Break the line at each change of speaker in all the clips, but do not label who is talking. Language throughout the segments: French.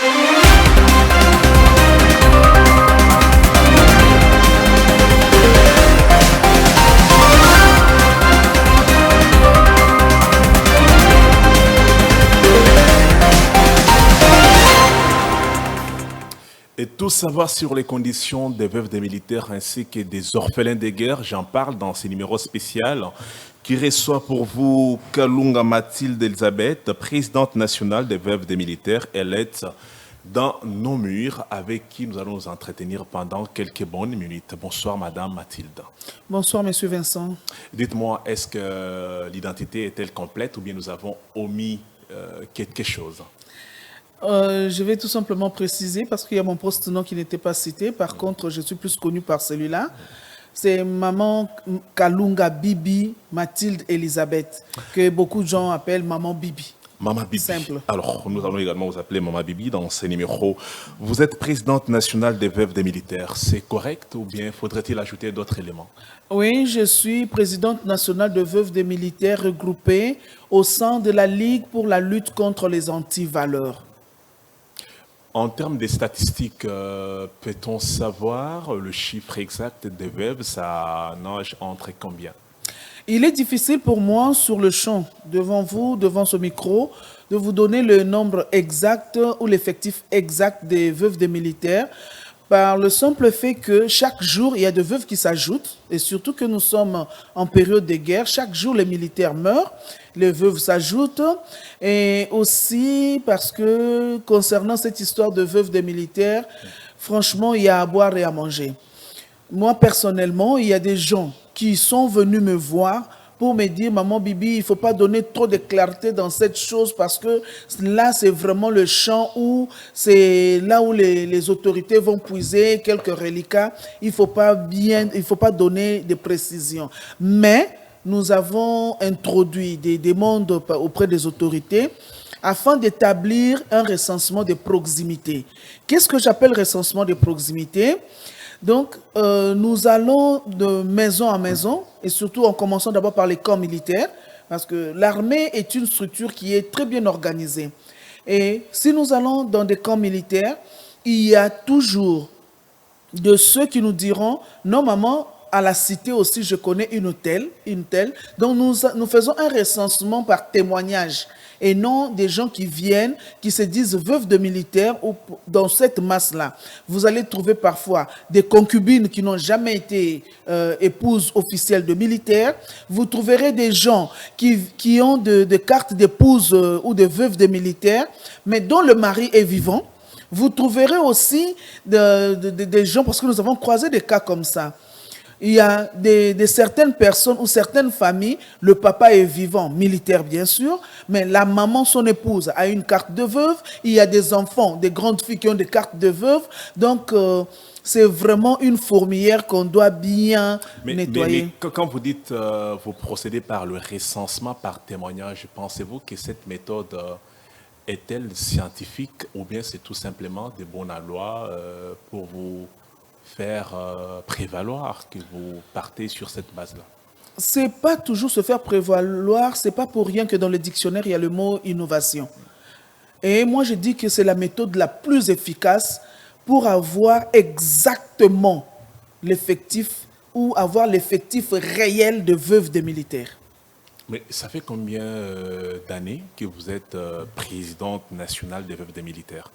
Et tout savoir sur les conditions des veuves des militaires ainsi que des orphelins de guerre, j'en parle dans ce numéro spécial qui reçoit pour vous Kalunga Mathilde Elisabeth, présidente nationale des veuves des militaires. Elle est dans nos murs avec qui nous allons nous entretenir pendant quelques bonnes minutes. Bonsoir Madame Mathilde.
Bonsoir Monsieur Vincent.
Dites-moi, est-ce que l'identité est-elle complète ou bien nous avons omis quelque chose?
Je vais tout simplement préciser parce qu'il y a mon poste-nom qui n'était pas cité. Par contre, je suis plus connu par celui-là. C'est Maman Kalunga Bibi Mathilde Elisabeth, que beaucoup de gens appellent Maman Bibi.
Maman Bibi.
Simple.
Alors, nous allons également vous appeler Maman Bibi dans ces numéros. Vous êtes présidente nationale des veuves des militaires. C'est correct ou bien faudrait-il ajouter d'autres éléments?
Oui, je suis présidente nationale de veuves des militaires regroupées au sein de la Ligue pour la lutte contre les antivaleurs.
En termes de statistiques, peut-on savoir le chiffre exact des veuves? Ça nage entre combien?
Il est difficile pour moi, sur le champ, devant vous, devant ce micro, de vous donner le nombre exact ou l'effectif exact des veuves des militaires, par le simple fait que chaque jour, il y a des veuves qui s'ajoutent, et surtout que nous sommes en période de guerre. Chaque jour, les militaires meurent, les veuves s'ajoutent, et aussi parce que concernant cette histoire de veuves des militaires, franchement, il y a à boire et à manger. Moi, personnellement, il y a des gens qui sont venus me voir pour me dire, Maman Bibi, il ne faut pas donner trop de clarté dans cette chose parce que là, c'est vraiment le champ où c'est là où les autorités vont puiser quelques reliquats. Il ne faut pas donner de précisions. Mais nous avons introduit des demandes auprès des autorités afin d'établir un recensement de proximité. Qu'est-ce que j'appelle recensement de proximité? Donc, nous allons de maison en maison, et surtout en commençant d'abord par les camps militaires, parce que l'armée est une structure qui est très bien organisée. Et si nous allons dans des camps militaires, il y a toujours de ceux qui nous diront « Non, maman, à la cité aussi, je connais une telle. » Donc, nous faisons un recensement par témoignage et non des gens qui viennent, qui se disent veuves de militaires ou dans cette masse-là. Vous allez trouver parfois des concubines qui n'ont jamais été épouses officielles de militaires. Vous trouverez des gens qui ont des cartes d'épouses ou de veuves de militaires, mais dont le mari est vivant. Vous trouverez aussi des gens, parce que nous avons croisé des cas comme ça. Il y a certaines personnes ou certaines familles, le papa est vivant, militaire bien sûr, mais la maman, son épouse, a une carte de veuve. Il y a des enfants, des grandes filles qui ont des cartes de veuve. Donc, c'est vraiment une fourmilière qu'on doit bien nettoyer.
Mais quand vous dites vous procédez par le recensement par témoignage, pensez-vous que cette méthode est-elle scientifique ou bien c'est tout simplement des bons à loi pour vous faire prévaloir que vous partez sur cette base-là?
C'est pas toujours se faire prévaloir, c'est pas pour rien que dans le dictionnaire, il y a le mot innovation. Et moi, je dis que c'est la méthode la plus efficace pour avoir exactement l'effectif ou avoir l'effectif réel de veuves de militaires.
Mais ça fait combien d'années que vous êtes présidente nationale des veuves des militaires?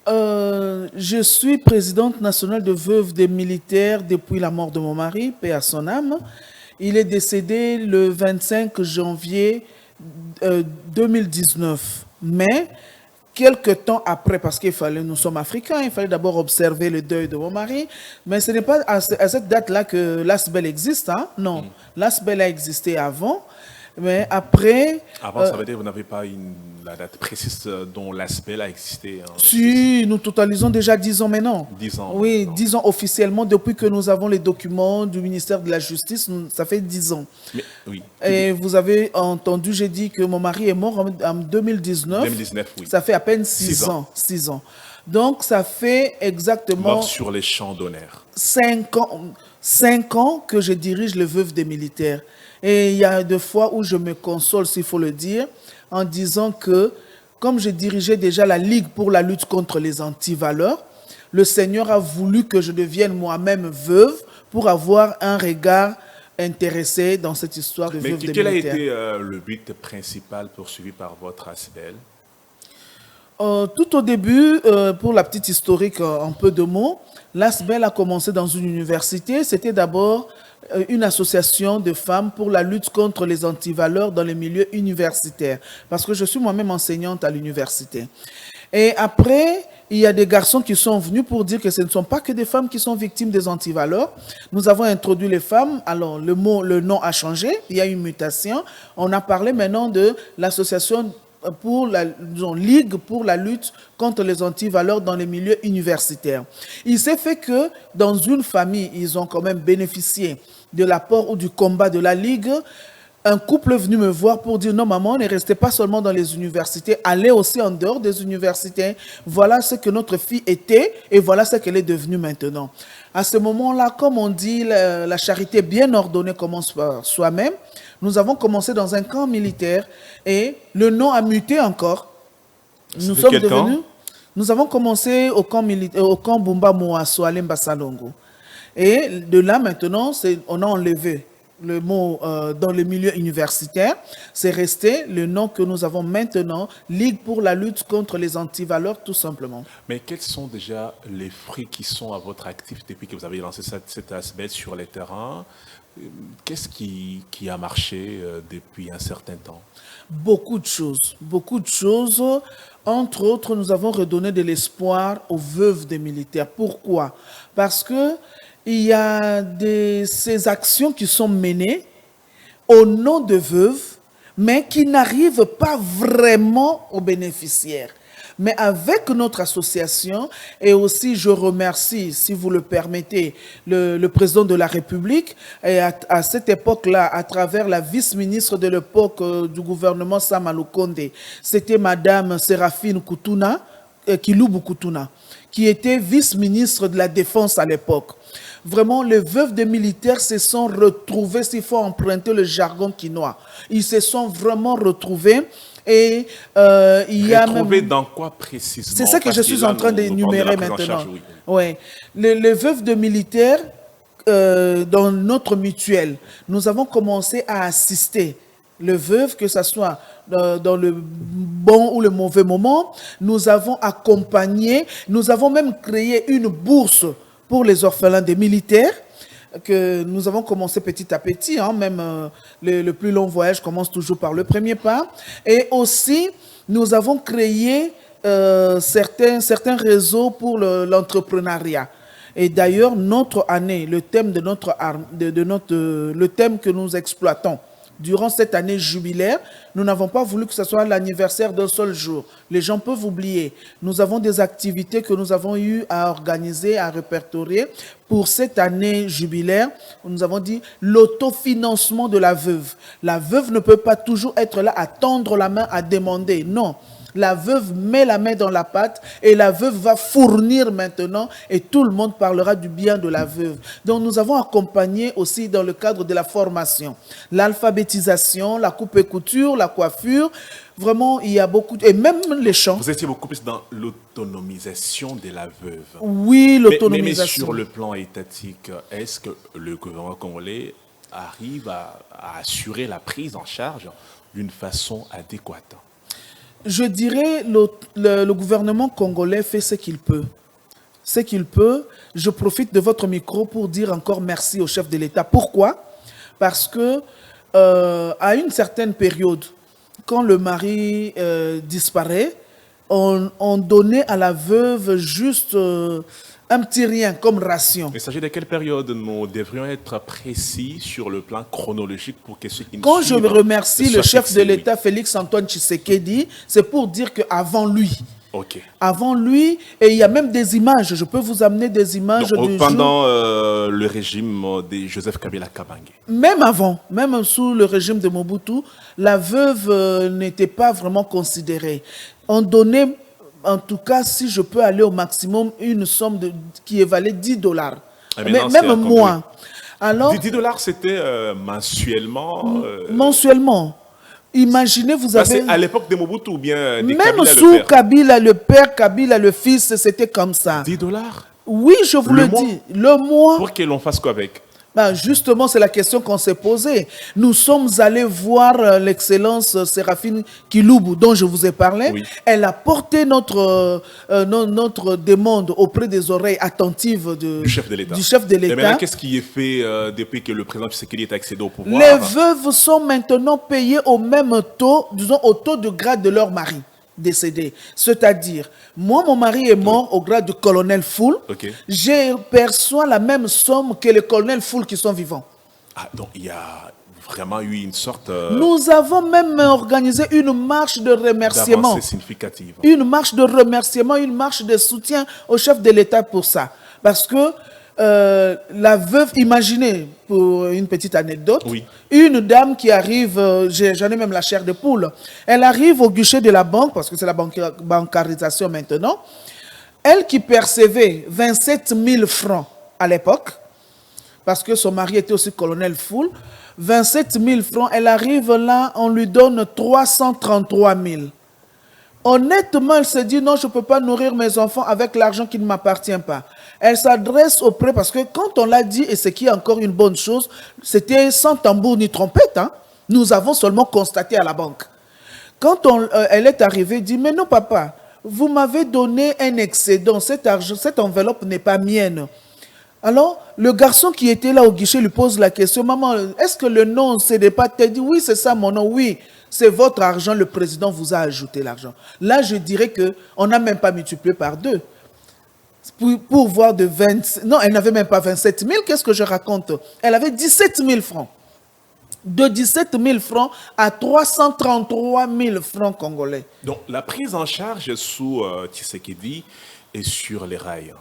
Je suis présidente nationale de veuves des militaires depuis la mort de mon mari, paix à son âme. Il est décédé le 25 janvier 2019. Mais, quelques temps après, parce qu'il fallait, nous sommes africains, il fallait d'abord observer le deuil de mon mari. Mais ce n'est pas à cette date-là que l'ASBEL existe. Hein? Non, l'ASBEL a existé avant. Mais après...
Avant, ça veut dire que vous n'avez pas la date précise dont l'ASBEL a existé. Hein.
Si, nous totalisons déjà 10 ans maintenant.
10 ans.
Oui, 10 ans officiellement, depuis que nous avons les documents du ministère de la Justice, ça fait 10 ans.
Mais, oui.
Et vous avez entendu, j'ai dit que mon mari est mort en 2019.
2019, oui.
Ça fait à peine 6 ans. 6 ans. Donc, ça fait exactement...
Mort sur les champs d'honneur.
5 ans que je dirige les veuves des militaires. Et il y a des fois où je me console, s'il faut le dire, en disant que comme je dirigeais déjà la Ligue pour la lutte contre les antivaleurs, le Seigneur a voulu que je devienne moi-même veuve pour avoir un regard intéressé dans cette histoire de
Mais
veuve de
quel a
militaire.
été le but principal poursuivi par votre ASBL?
Tout au début, pour la petite historique en peu de mots, l'ASBEL a commencé dans une université. C'était d'abord une association de femmes pour la lutte contre les antivaleurs dans les milieux universitaires, parce que je suis moi-même enseignante à l'université. Et après, il y a des garçons qui sont venus pour dire que ce ne sont pas que des femmes qui sont victimes des antivaleurs. Nous avons introduit les femmes. Alors, le nom a changé. Il y a une mutation. On a parlé maintenant de l'association pour la Ligue pour la lutte contre les antivaleurs dans les milieux universitaires. Il s'est fait que dans une famille, ils ont quand même bénéficié de l'apport ou du combat de la Ligue. Un couple est venu me voir pour dire non maman, ne restez pas seulement dans les universités, allez aussi en dehors des universités. Voilà ce que notre fille était et voilà ce qu'elle est devenue maintenant. À ce moment-là, comme on dit, la charité bien ordonnée commence par soi-même. Nous avons commencé dans un camp militaire et le nom a muté encore. Nous sommes devenus. Nous avons commencé au camp militaire, au camp Bumba Moasso, à Lemba Salongo. Et de là maintenant, on a enlevé le mot dans le milieu universitaire. C'est resté le nom que nous avons maintenant, Ligue pour la lutte contre les antivaleurs, tout simplement.
Mais quels sont déjà les fruits qui sont à votre actif depuis que vous avez lancé cet ASBEL sur les terrains? Qu'est-ce qui a marché depuis un certain temps?
Beaucoup de choses, beaucoup de choses. Entre autres, nous avons redonné de l'espoir aux veuves des militaires. Pourquoi? Parce que il y a ces actions qui sont menées au nom de veuves, mais qui n'arrivent pas vraiment aux bénéficiaires. Mais avec notre association, et aussi je remercie, si vous le permettez, le président de la République, et à cette époque-là, à travers la vice-ministre de l'époque du gouvernement Samalou Kondé, c'était Madame Séraphine Koutouna, Kiloubu Koutouna, qui était vice-ministre de la Défense à l'époque. Vraiment, les veuves des militaires se sont retrouvées, s'il faut emprunter le jargon quinois, ils se sont vraiment retrouvés. Et il y a même...
dans quoi précisément?
C'est ça que je suis en train d'énumérer maintenant. Oui. Les veuves de militaires, dans notre mutuelle, nous avons commencé à assister les veuves, que ce soit dans le bon ou le mauvais moment. Nous avons accompagné, nous avons même créé une bourse pour les orphelins des militaires, que nous avons commencé petit à petit, hein, même le plus long voyage commence toujours par le premier pas. Et aussi, nous avons créé certains réseaux pour l'entrepreneuriat. Et d'ailleurs, notre année, le thème le thème que nous exploitons durant cette année jubilaire, nous n'avons pas voulu que ce soit l'anniversaire d'un seul jour. Les gens peuvent oublier. Nous avons des activités que nous avons eu à organiser, à répertorier. Pour cette année jubilaire, nous avons dit l'autofinancement de la veuve. La veuve ne peut pas toujours être là à tendre la main, à demander. Non. La veuve met la main dans la pâte et la veuve va fournir maintenant et tout le monde parlera du bien de la veuve. Donc nous avons accompagné aussi dans le cadre de la formation, l'alphabétisation, la coupe et couture, la coiffure. Vraiment, il y a beaucoup, et même les chants.
Vous étiez beaucoup plus dans l'autonomisation de la veuve.
Oui, l'autonomisation.
Mais sur le plan étatique, est-ce que le gouvernement congolais arrive à assurer la prise en charge d'une façon adéquate?
Je dirais le gouvernement congolais fait ce qu'il peut. Ce qu'il peut. Je profite de votre micro pour dire encore merci au chef de l'État. Pourquoi? Parce que à une certaine période, quand le mari disparaît, on donnait à la veuve juste un petit rien comme ration.
Il s'agit de quelle période? Nous devrions être précis sur le plan chronologique pour que ceux qui nous
Quand je
suivent
remercie le chef
fixés,
de l'État, Félix Antoine Tshisekedi, c'est pour dire qu'avant lui,
okay.
Avant lui, et il y a même des images, je peux vous amener des images.
Donc, pendant le régime de Joseph Kabila Kabange.
Même avant, même sous le régime de Mobutu, la veuve n'était pas vraiment considérée. On donnait, en tout cas, si je peux aller au maximum, une somme qui évalait $10. Même moins. Alors,
$10, c'était mensuellement
mensuellement. Imaginez, vous
Ça, c'est
avez...
à l'époque de Mobutu ou bien de
Même
Kabila
sous
le père?
Kabila, le père, Kabila, le fils, c'était comme ça.
10 $
Oui, je vous
Le
le
mois?
dis. Le mois,
pour que l'on fasse quoi avec?
ben justement, c'est la question qu'on s'est posée. Nous sommes allés voir l'excellence Séraphine Kiloubou, dont je vous ai parlé.
Oui.
Elle a porté notre demande auprès des oreilles attentives
Du chef de l'État.
du chef de
Et maintenant,
l'État.
qu'est-ce qui est fait depuis que le président Tshisekedi est accédé au pouvoir?
Les veuves sont maintenant payées au même taux, disons au taux de grade de leur mari décédé. C'est-à-dire, moi, mon mari est mort au grade de colonel Foul.
Ok.
Je perçois la même somme que les colonels Foul qui sont vivants.
Ah, donc il y a vraiment eu une sorte
Nous avons même organisé une marche de remerciement.
d'avancée significative.
Une marche de remerciement, une marche de soutien au chef de l'État pour ça. Parce que la veuve, imaginez, pour une petite anecdote,
Oui.
une dame qui arrive, j'en ai même la chair de poule, elle arrive au guichet de la banque, parce que c'est la bancarisation maintenant, elle qui percevait 27 000 francs à l'époque, parce que son mari était aussi colonel Foul, 27 000 francs, elle arrive là, on lui donne 333 000. Honnêtement, elle se dit non, je ne peux pas nourrir mes enfants avec l'argent qui ne m'appartient pas. Elle s'adresse auprès, parce que quand on l'a dit, et ce qui est encore une bonne chose, c'était sans tambour ni trompette. Hein. Nous avons seulement constaté à la banque. Quand elle est arrivée, elle dit, mais non papa, vous m'avez donné un excédent, cet argent, cette enveloppe n'est pas mienne. Alors, le garçon qui était là au guichet lui pose la question, maman, est-ce que le nom, ce n'est pas... Elle dit, oui, c'est ça mon nom, oui. C'est votre argent, le président vous a ajouté l'argent. Là, je dirais qu'on n'a même pas multiplié par 2. Pour voir de 20... Non, elle n'avait même pas 27 000, qu'est-ce que je raconte? Elle avait 17 000 francs. De 17 000 francs à 333 000 francs congolais.
Donc la prise en charge sous Tshisekedi est sur les rails.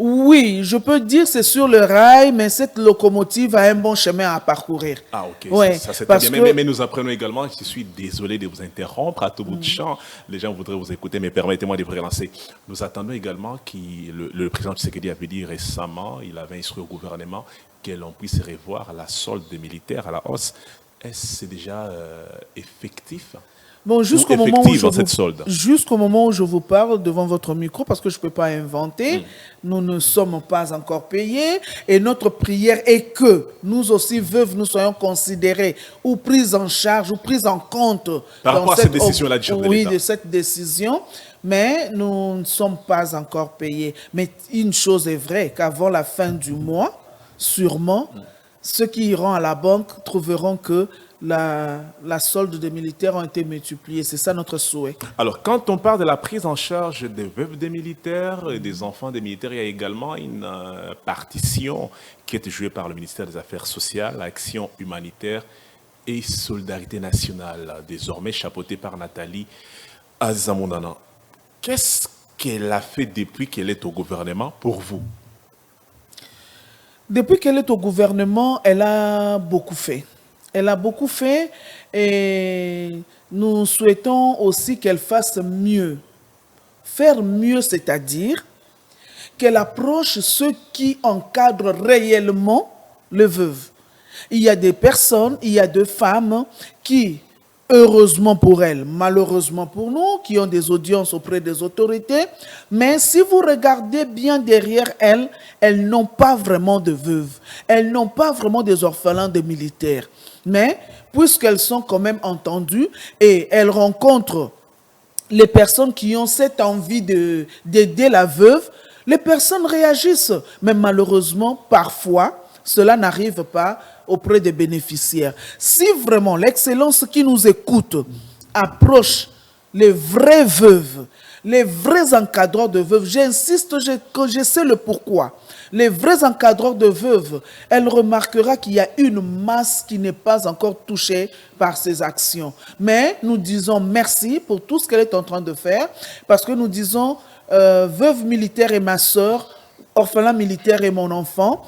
Oui, je peux dire c'est sur le rail, mais cette locomotive a un bon chemin à parcourir.
Ah, ok,
Ouais,
ça c'est
parce
très bien.
que-
Mais nous apprenons également, je suis désolé de vous interrompre à tout bout de champ, les gens voudraient vous écouter, mais permettez-moi de vous relancer. Nous attendons également que le président Tshisekedi avait dit récemment, il avait instruit au gouvernement que l'on puisse revoir la solde des militaires à la hausse. Est-ce que c'est déjà effectif?
Bon, jusqu'au moment,
effective, cette solde.
jusqu'au moment où je vous parle devant votre micro, parce que je ne peux pas inventer, nous ne sommes pas encore payés, et notre prière est que nous aussi, veuves, nous soyons considérés ou pris en charge ou pris en compte
Par
dans
rapport à cette décision-là du chef de
oui,
l'État.
de cette décision, mais nous ne sommes pas encore payés. Mais une chose est vraie, qu'avant la fin du mois, sûrement, ceux qui iront à la banque trouveront que la solde des militaires ont été multipliée. C'est ça notre souhait.
Alors, quand on parle de la prise en charge des veuves des militaires et des enfants des militaires, il y a également une partition qui est jouée par le ministère des Affaires sociales, Action humanitaire et Solidarité nationale, désormais chapeautée par Nathalie Azamoundana. Qu'est-ce qu'elle a fait depuis qu'elle est au gouvernement pour vous?
Depuis qu'elle est au gouvernement, elle a beaucoup fait. Elle a beaucoup fait et nous souhaitons aussi qu'elle fasse mieux. Faire mieux, c'est-à-dire qu'elle approche ceux qui encadrent réellement les veuves. Il y a des personnes, il y a des femmes qui, heureusement pour elles, malheureusement pour nous, qui ont des audiences auprès des autorités, mais si vous regardez bien derrière elles, elles n'ont pas vraiment de veuves. Elles n'ont pas vraiment des orphelins de militaires. Mais puisqu'elles sont quand même entendues et elles rencontrent les personnes qui ont cette envie d'aider la veuve, les personnes réagissent. Mais malheureusement, parfois, cela n'arrive pas auprès des bénéficiaires. Si vraiment l'excellence qui nous écoute approche les vraies veuves, les vrais encadreurs de veuves, j'insiste que je sais le pourquoi. Les vrais encadreurs de veuves, elle remarquera qu'il y a une masse qui n'est pas encore touchée par ces actions. Mais nous disons merci pour tout ce qu'elle est en train de faire, parce que nous disons veuve militaire et ma sœur, orphelin militaire et mon enfant,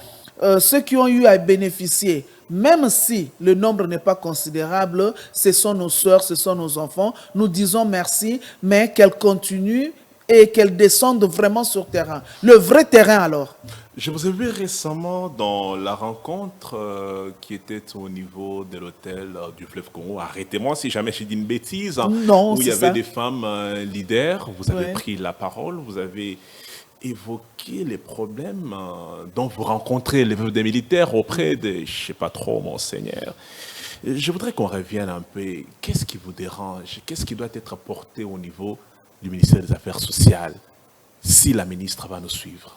ceux qui ont eu à bénéficier, même si le nombre n'est pas considérable, ce sont nos sœurs, ce sont nos enfants. Nous disons merci, mais qu'elles continuent et qu'elles descendent vraiment sur terrain. Le vrai terrain alors.
Je vous ai vu récemment dans la rencontre qui était au niveau de l'hôtel du Fleuve Congo. Arrêtez-moi si jamais j'ai dit une bêtise, hein,
Non,
où il y
c'est
avait
ça.
des femmes leaders. Vous avez
Ouais.
pris la parole, vous avez évoqué les problèmes dont vous rencontrez les veuves des militaires auprès de, je sais pas trop, monseigneur. Je voudrais qu'on revienne un peu. Qu'est-ce qui vous dérange? Qu'est-ce qui doit être apporté au niveau du ministère des Affaires sociales si la ministre va nous suivre?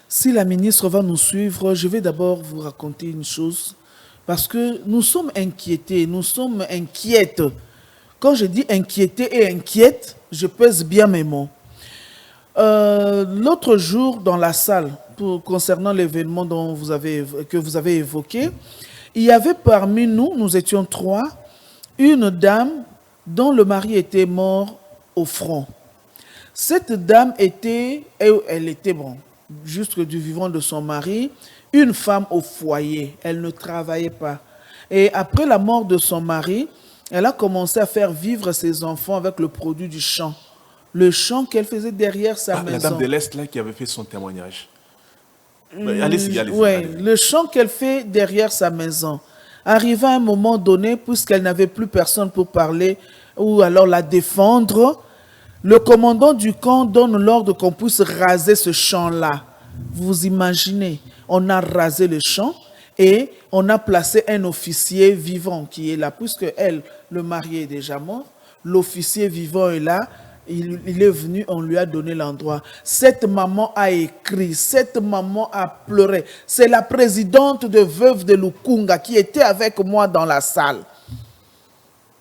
Si la ministre va nous suivre, je vais d'abord vous raconter une chose, parce que nous sommes inquiétés, nous sommes inquiètes. Quand je dis inquiété et inquiète, je pèse bien mes mots. L'autre jour, dans la salle, concernant l'événement que vous avez évoqué, il y avait parmi nous, nous étions 3, une dame dont le mari était mort au front. Cette dame était, elle était, bon, juste du vivant de son mari, une femme au foyer. Elle ne travaillait pas. Et après la mort de son mari, elle a commencé à faire vivre ses enfants avec le produit du champ. Le champ qu'elle faisait derrière sa
La dame
maison.
de l'Est là qui avait fait son témoignage. Allez-y, allez-y.
Oui,
Allez-y.
le champ qu'elle fait derrière sa maison. Arrivé à un moment donné, puisqu'elle n'avait plus personne pour parler ou alors la défendre, le commandant du camp donne l'ordre qu'on puisse raser ce champ-là. Vous imaginez, on a rasé le champ et on a placé un officier vivant qui est là, puisque elle, le mari est déjà mort, l'officier vivant est là. Il est venu, on lui a donné l'endroit. Cette maman a écrit, cette maman a pleuré. C'est la présidente de Veuve de Lukunga qui était avec moi dans la salle.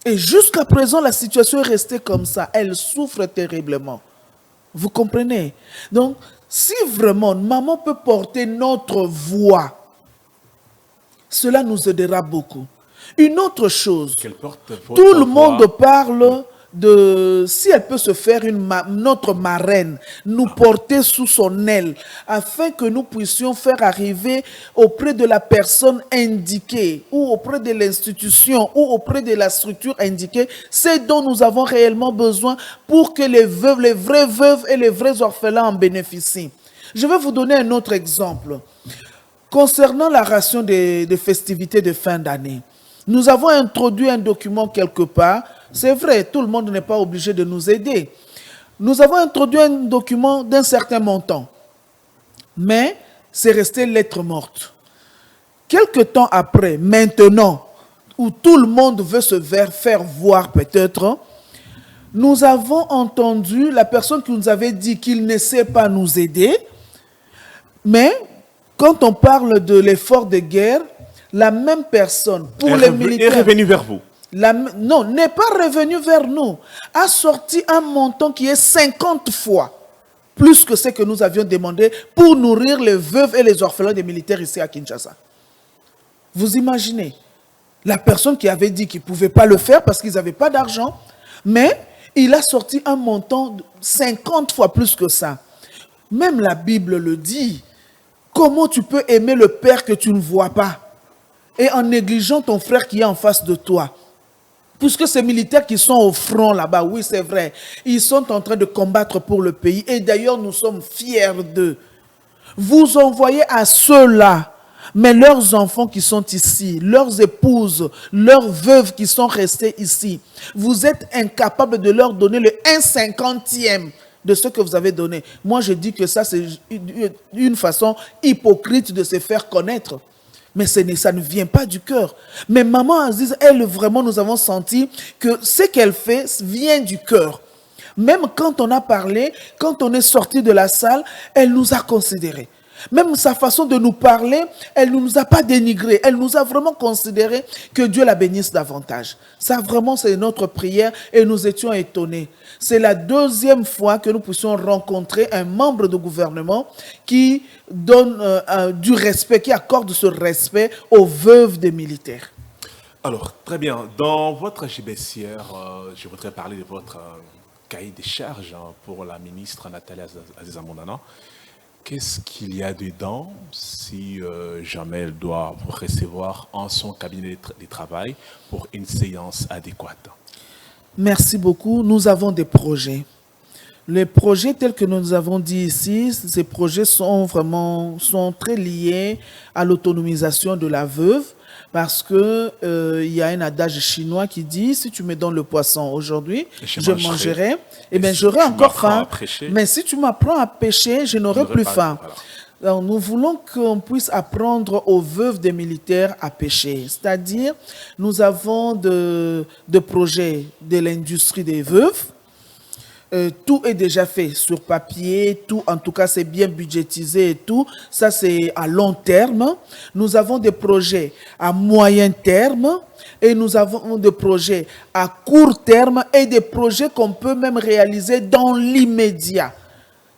Et jusqu'à présent, la situation est restée comme ça. Elle souffre terriblement. Vous comprenez? Donc, si vraiment maman peut porter notre voix, cela nous aidera beaucoup. Une autre chose,
Qu'elle porte votre
tout le
voix.
monde parle de si elle peut se faire notre marraine, nous porter sous son aile, afin que nous puissions faire arriver auprès de la personne indiquée, ou auprès de l'institution, ou auprès de la structure indiquée, ce dont nous avons réellement besoin pour que les veuves, les vraies veuves et les vrais orphelins en bénéficient. Je vais vous donner un autre exemple. Concernant la ration des festivités de fin d'année, nous avons introduit un document quelque part. C'est vrai, tout le monde n'est pas obligé de nous aider. Nous avons introduit un document d'un certain montant, mais c'est resté lettre morte. Quelque temps après, maintenant, où tout le monde veut se faire voir peut-être, nous avons entendu la personne qui nous avait dit qu'il ne sait pas nous aider, mais quand on parle de l'effort de guerre, la même personne, pour les militaires...
est revenue vers vous.
Non, n'est pas revenu vers nous, a sorti un montant qui est 50 fois plus que ce que nous avions demandé pour nourrir les veuves et les orphelins des militaires ici à Kinshasa. Vous imaginez, la personne qui avait dit qu'il ne pouvait pas le faire parce qu'ils n'avaient pas d'argent, mais il a sorti un montant de 50 fois plus que ça. Même la Bible le dit. Comment tu peux aimer le Père que tu ne vois pas et en négligeant ton frère qui est en face de toi? Puisque ces militaires qui sont au front là-bas, oui c'est vrai, ils sont en train de combattre pour le pays. Et d'ailleurs, nous sommes fiers d'eux. Vous envoyez à ceux-là, mais leurs enfants qui sont ici, leurs épouses, leurs veuves qui sont restées ici, vous êtes incapables de leur donner le 1/50 de ce que vous avez donné. Moi, je dis que ça, c'est une façon hypocrite de se faire connaître. Mais ça ne vient pas du cœur. Mais maman Aziz, elle, vraiment, nous avons senti que ce qu'elle fait vient du cœur. Même quand on a parlé, quand on est sorti de la salle, elle nous a considérés. Même sa façon de nous parler, elle ne nous a pas dénigrés. Elle nous a vraiment considéré que Dieu la bénisse davantage. Ça, vraiment, c'est notre prière et nous étions étonnés. C'est la deuxième fois que nous puissions rencontrer un membre du gouvernement qui donne du respect, qui accorde ce respect aux veuves des militaires.
Alors, très bien. Dans votre JBCR, je voudrais parler de votre cahier des charges pour la ministre Nathalie Aziza Mondana. Qu'est-ce qu'il y a dedans si jamais elle doit vous recevoir en son cabinet de travail pour une séance adéquate?
Merci beaucoup. Nous avons des projets. Les projets tels que nous avons dit ici, ces projets sont très liés à l'autonomisation de la veuve, parce que il y a un adage chinois qui dit, si tu me donnes le poisson aujourd'hui, je mangerai, et bien j'aurai encore faim. Mais si tu m'apprends à pêcher, je n'aurai plus faim.
Voilà.
Alors, nous voulons qu'on puisse apprendre aux veuves des militaires à pêcher. C'est-à-dire, nous avons de projets de l'industrie des veuves. Tout est déjà fait sur papier, tout, en tout cas, c'est bien budgétisé et tout. Ça, c'est à long terme. Nous avons des projets à moyen terme et nous avons des projets à court terme et des projets qu'on peut même réaliser dans l'immédiat.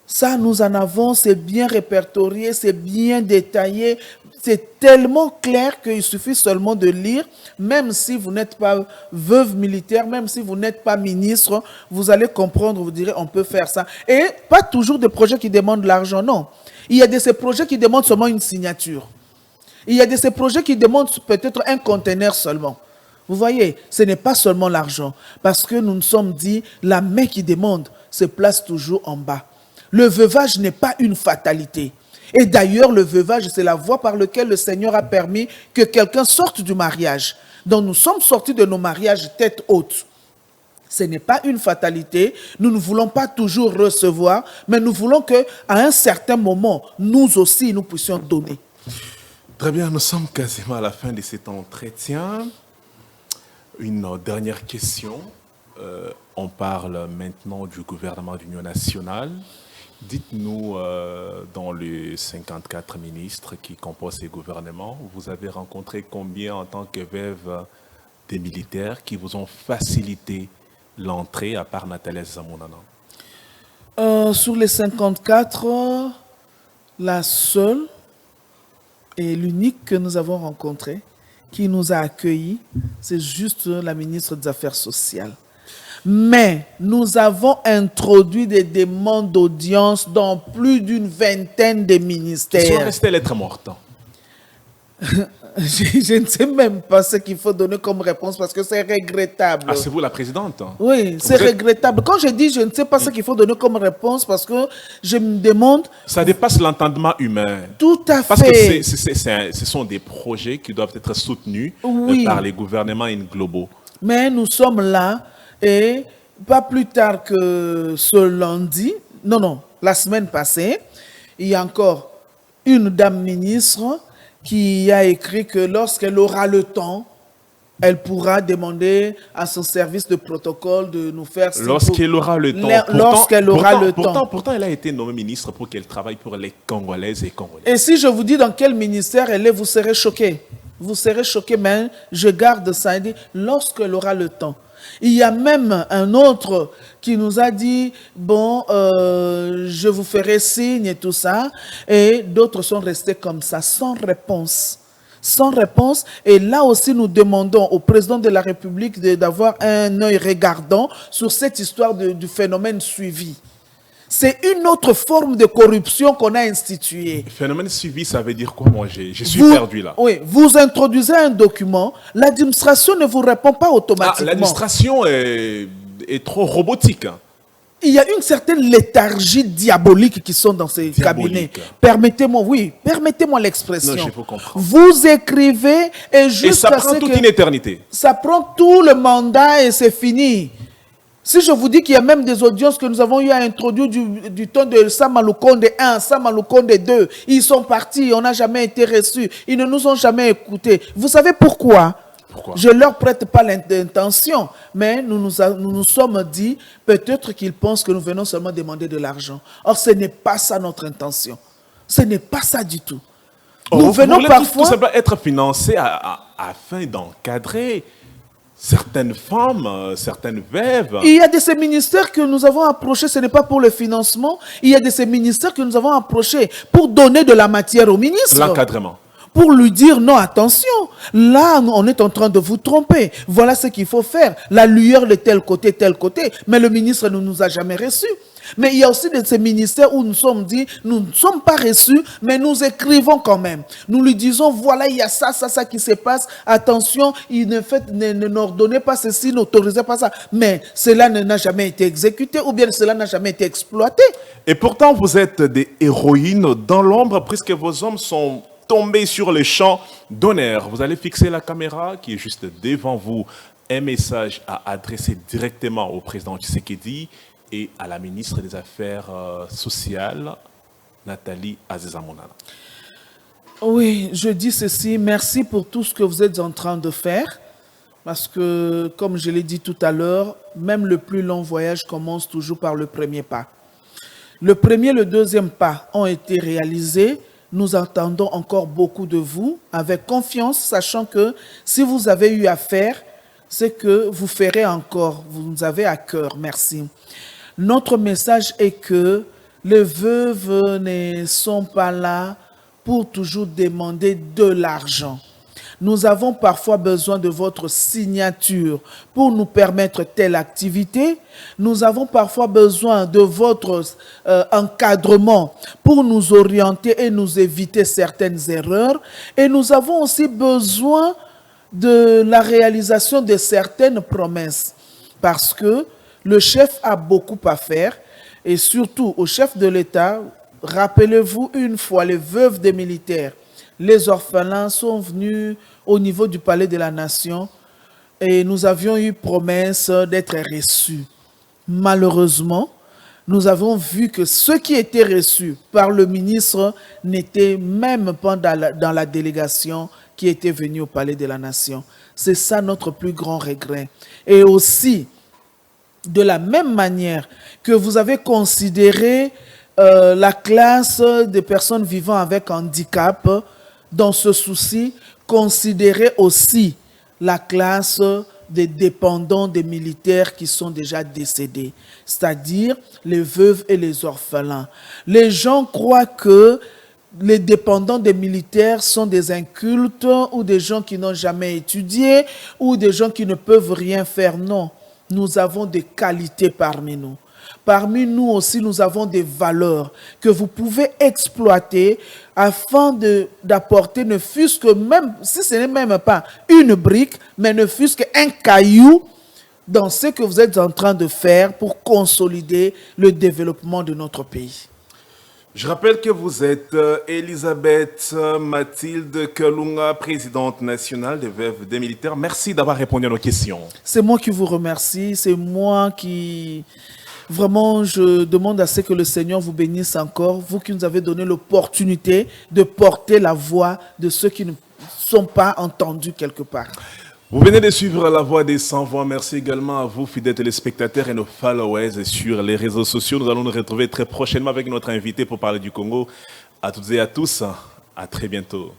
Ça, nous en avons, c'est bien répertorié, c'est bien détaillé. C'est tellement clair qu'il suffit seulement de lire, même si vous n'êtes pas veuve militaire, même si vous n'êtes pas ministre, vous allez comprendre, vous direz, on peut faire ça. Et pas toujours des projets qui demandent de l'argent, non. Il y a de ces projets qui demandent seulement une signature. Il y a de ces projets qui demandent peut-être un conteneur seulement. Vous voyez, ce n'est pas seulement l'argent, parce que nous nous sommes dit, la main qui demande se place toujours en bas. Le veuvage n'est pas une fatalité. Et d'ailleurs, le veuvage, c'est la voie par laquelle le Seigneur a permis que quelqu'un sorte du mariage. Donc nous sommes sortis de nos mariages tête haute. Ce n'est pas une fatalité. Nous ne voulons pas toujours recevoir, mais nous voulons qu'à un certain moment, nous aussi, nous puissions donner.
Très bien, nous sommes quasiment à la fin de cet entretien. Une dernière question. On parle maintenant du gouvernement d'union nationale. Dites-nous, dans les 54 ministres qui composent ces gouvernements, vous avez rencontré combien en tant que veuve des militaires qui vous ont facilité l'entrée, à part Nathalie Zamounana?
Sur les 54, la seule et l'unique que nous avons rencontrée, qui nous a accueillis, c'est juste la ministre des Affaires sociales. Mais nous avons introduit des demandes d'audience dans plus d'une vingtaine de ministères.
Ils sont restés lettres mortes.
Je ne sais même pas ce qu'il faut donner comme réponse parce que c'est regrettable.
Ah, c'est vous la présidente?
Oui, c'est regrettable. Quand je dis je ne sais pas ce qu'il faut donner comme réponse parce que je me demande...
Ça dépasse l'entendement humain.
Tout à fait.
Parce que ce sont des projets qui doivent être soutenus par les gouvernements globaux. Mais
nous sommes là et pas plus tard que ce lundi, la semaine passée, il y a encore une dame ministre qui a écrit que lorsqu'elle aura le temps, elle pourra demander à son service de protocole de nous faire...
Lorsqu'elle aura le temps.
Lorsqu'elle aura le temps.
Pourtant, elle a été nommée ministre pour qu'elle travaille pour les Congolaises et Congolais.
Et si je vous dis dans quel ministère elle est, vous serez choqués. Vous serez choqués, mais je garde ça. Elle dit, lorsqu'elle aura le temps. Il y a même un autre qui nous a dit, je vous ferai signe et tout ça. Et d'autres sont restés comme ça, sans réponse. Sans réponse. Et là aussi, nous demandons au président de la République d'avoir un œil regardant sur cette histoire du phénomène suivi. C'est une autre forme de corruption qu'on a instituée.
Phénomène suivi, ça veut dire quoi? Moi, je suis perdu là.
Oui, vous introduisez un document, l'administration ne vous répond pas automatiquement.
L'administration est trop robotique.
Il y a une certaine léthargie diabolique qui sont dans ces cabinets. Permettez-moi l'expression.
Non, je peux comprendre.
Vous écrivez et
ça prend toute une éternité.
Ça prend tout le mandat et c'est fini. Si je vous dis qu'il y a même des audiences que nous avons eu à introduire du temps de Samaloukonde 1, Samaloukonde 2, ils sont partis, on n'a jamais été reçus, ils ne nous ont jamais écoutés. Vous savez pourquoi? Je ne leur prête pas l'intention, mais nous nous sommes dit, peut-être qu'ils pensent que nous venons seulement demander de l'argent. Or, ce n'est pas ça notre intention. Ce n'est pas ça du tout.
Nous venons parfois... Tout simplement être financés afin d'encadrer certaines femmes, certaines veuves.
Il y a de ces ministères que nous avons approchés, ce n'est pas pour le financement. Il y a de ces ministères que nous avons approchés pour donner de la matière au ministre.
L'encadrement.
Pour lui dire non, attention, là on est en train de vous tromper. Voilà ce qu'il faut faire. La lueur de tel côté, mais le ministre ne nous a jamais reçus. Mais il y a aussi de ces ministères où nous sommes dit, nous ne sommes pas reçus, mais nous écrivons quand même. Nous lui disons, voilà, il y a ça, ça, ça qui se passe. Attention, n'ordonnez pas ceci, n'autorisez pas ça. Mais cela n'a jamais été exécuté ou bien cela n'a jamais été exploité.
Et pourtant, vous êtes des héroïnes dans l'ombre puisque vos hommes sont tombés sur le champ d'honneur. Vous allez fixer la caméra qui est juste devant vous. Un message à adresser directement au président Tshisekedi et à la ministre des Affaires sociales, Nathalie Azizamonana.
Oui, je dis ceci, merci pour tout ce que vous êtes en train de faire, parce que, comme je l'ai dit tout à l'heure, même le plus long voyage commence toujours par le premier pas. Le premier et le deuxième pas ont été réalisés. Nous attendons encore beaucoup de vous, avec confiance, sachant que si vous avez eu à faire, c'est que vous ferez encore, vous nous avez à cœur, merci. Notre message est que les veuves ne sont pas là pour toujours demander de l'argent. Nous avons parfois besoin de votre signature pour nous permettre telle activité. Nous avons parfois besoin de votre encadrement pour nous orienter et nous éviter certaines erreurs. Et nous avons aussi besoin de la réalisation de certaines promesses parce que le chef a beaucoup à faire et surtout au chef de l'État, rappelez-vous une fois, les veuves des militaires, les orphelins sont venus au niveau du palais de la nation et nous avions eu promesse d'être reçus. Malheureusement, nous avons vu que ceux qui étaient reçus par le ministre n'étaient même pas dans la délégation qui était venue au palais de la nation. C'est ça notre plus grand regret. Et aussi, de la même manière que vous avez considéré la classe des personnes vivant avec handicap, dans ce souci, considérez aussi la classe des dépendants des militaires qui sont déjà décédés, c'est-à-dire les veuves et les orphelins. Les gens croient que les dépendants des militaires sont des incultes ou des gens qui n'ont jamais étudié ou des gens qui ne peuvent rien faire. Non. Nous avons des qualités parmi nous. Parmi nous aussi, nous avons des valeurs que vous pouvez exploiter afin d'apporter, ne fût-ce que même, si ce n'est même pas une brique, mais ne fût-ce qu'un caillou dans ce que vous êtes en train de faire pour consolider le développement de notre pays.
Je rappelle que vous êtes Elisabeth Mathilde Kalunga, présidente nationale des veuves des militaires. Merci d'avoir répondu à nos questions.
C'est moi qui vous remercie. C'est moi qui... Vraiment, je demande à ce que le Seigneur vous bénisse encore. Vous qui nous avez donné l'opportunité de porter la voix de ceux qui ne sont pas entendus quelque part.
Vous venez de suivre La Voix des Sans-Voix. Merci également à vous, fidèles téléspectateurs et nos followers sur les réseaux sociaux. Nous allons nous retrouver très prochainement avec notre invité pour parler du Congo. À toutes et à tous, à très bientôt.